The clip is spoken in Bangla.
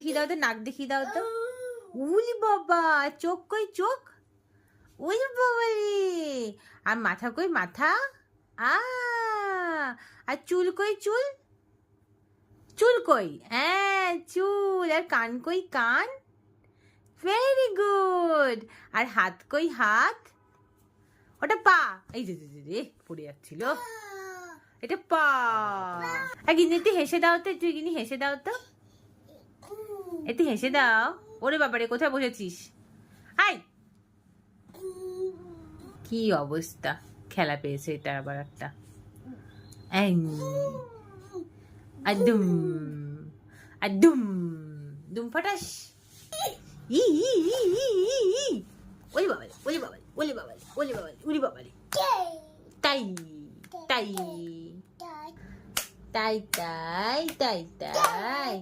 দেখিয়ে দাও তো, নাক দেখিয়ে দাও তো। উলি বাবা, চোখ কই চোখ? উলি বাবা রে। আর মাথা কই মাথা? আ আর চুল কই চুল? চুল কই? হ্যাঁ চুল। আর কান কই কান? Very good. আর হাত কই হাত? ওটা পা। এই যে রে পড়ে যাচ্ছিল। এটা পা। গিনি একটু হেসে দাও তো, একটু গিনি হেসে দাও তো, একটু হেসে দাও। ওরে বাবারে, কোথায় বসেছিস? হাই, কি অবস্থা, খেলা পেয়েছে এটা আবার একটা। আদুম আদুম দুম ফাটাস। ই ওলি বাবালে, ওলি বাবালে, ওলি বাবালে, ওলি বাবালে, উলি বাবালে। তাই তাই তাই তাই তাই তাই